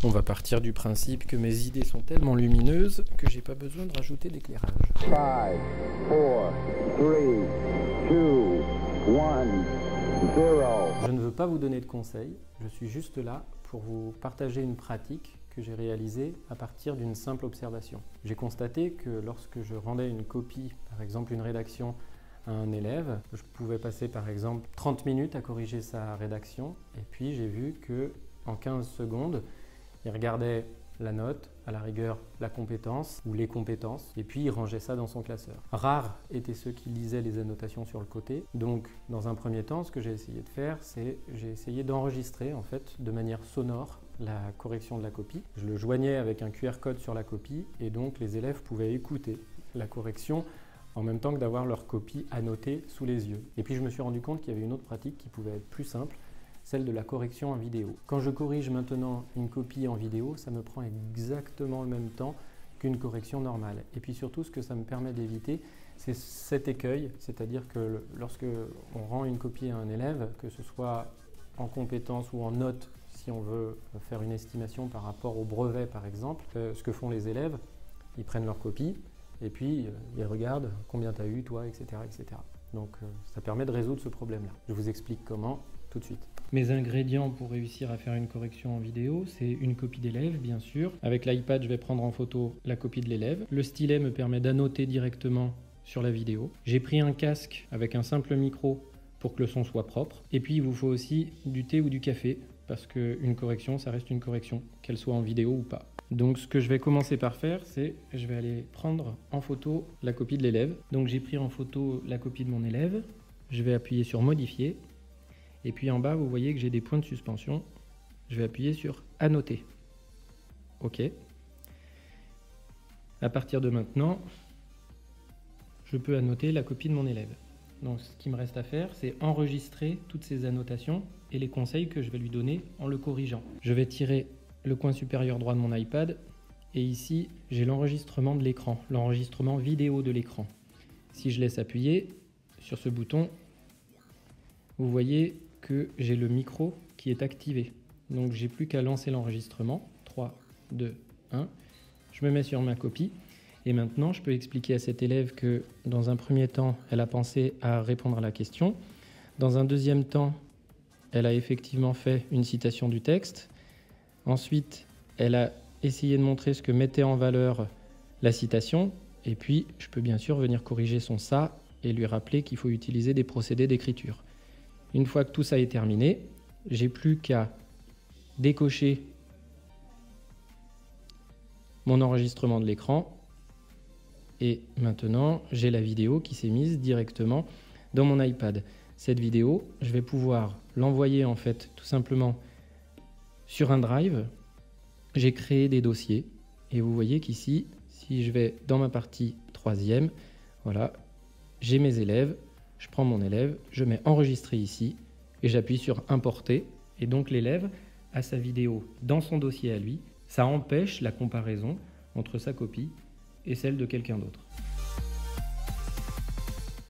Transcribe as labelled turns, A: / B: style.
A: On va partir du principe que mes idées sont tellement lumineuses que j'ai pas besoin de rajouter d'éclairage.
B: 5, 4, 3, 2, 1, 0.
A: Je ne veux pas vous donner de conseils, je suis juste là pour vous partager une pratique que j'ai réalisée à partir d'une simple observation. J'ai constaté que lorsque je rendais une copie, par exemple une rédaction, à un élève, je pouvais passer par exemple 30 minutes à corriger sa rédaction et puis j'ai vu que en 15 secondes, il regardait la note, à la rigueur la compétence ou les compétences, et puis il rangeait ça dans son classeur. Rares étaient ceux qui lisaient les annotations sur le côté, donc dans un premier temps, ce que j'ai essayé de faire, c'est j'ai essayé d'enregistrer en fait de manière sonore la correction de la copie. Je le joignais avec un QR code sur la copie et donc les élèves pouvaient écouter la correction en même temps que d'avoir leur copie annotée sous les yeux. Et puis je me suis rendu compte qu'il y avait une autre pratique qui pouvait être plus simple, celle de la correction en vidéo. Quand je corrige maintenant une copie en vidéo, ça me prend exactement le même temps qu'une correction normale. Et puis surtout, ce que ça me permet d'éviter, c'est cet écueil, c'est-à-dire que lorsque on rend une copie à un élève, que ce soit en compétence ou en note, si on veut faire une estimation par rapport au brevet par exemple, ce que font les élèves, ils prennent leur copie et puis ils regardent combien tu as eu toi, etc. etc. Donc ça permet de résoudre ce problème-là. Je vous explique comment tout de suite. Mes ingrédients pour réussir à faire une correction en vidéo, c'est une copie d'élève, bien sûr. Avec l'iPad, je vais prendre en photo la copie de l'élève. Le stylet me permet d'annoter directement sur la vidéo. J'ai pris un casque avec un simple micro pour que le son soit propre. Et puis, il vous faut aussi du thé ou du café, parce qu'une correction, ça reste une correction, qu'elle soit en vidéo ou pas. Donc, ce que je vais commencer par faire, c'est je vais aller prendre en photo la copie de l'élève. Donc, j'ai pris en photo la copie de mon élève. Je vais appuyer sur « Modifier ». Et puis en bas, vous voyez que j'ai des points de suspension. Je vais appuyer sur « Annoter ». OK. À partir de maintenant, je peux annoter la copie de mon élève. Donc ce qui me reste à faire, c'est enregistrer toutes ces annotations et les conseils que je vais lui donner en le corrigeant. Je vais tirer le coin supérieur droit de mon iPad et ici, j'ai l'enregistrement de l'écran, l'enregistrement vidéo de l'écran. Si je laisse appuyer sur ce bouton, vous voyez que j'ai le micro qui est activé. Donc j'ai plus qu'à lancer l'enregistrement. 3, 2, 1. Je me mets sur ma copie. Et maintenant, je peux expliquer à cet élève que dans un premier temps, elle a pensé à répondre à la question. Dans un deuxième temps, elle a effectivement fait une citation du texte. Ensuite, elle a essayé de montrer ce que mettait en valeur la citation. Et puis, je peux bien sûr venir corriger son « ça » et lui rappeler qu'il faut utiliser des procédés d'écriture. Une fois que tout ça est terminé, j'ai plus qu'à décocher mon enregistrement de l'écran et maintenant j'ai la vidéo qui s'est mise directement dans mon iPad. Cette vidéo, je vais pouvoir l'envoyer en fait tout simplement sur un drive. J'ai créé des dossiers et vous voyez qu'ici, si je vais dans ma partie 3e, voilà, j'ai mes élèves. Je prends mon élève, je mets enregistrer ici et j'appuie sur importer. Et donc l'élève a sa vidéo dans son dossier à lui. Ça empêche la comparaison entre sa copie et celle de quelqu'un d'autre.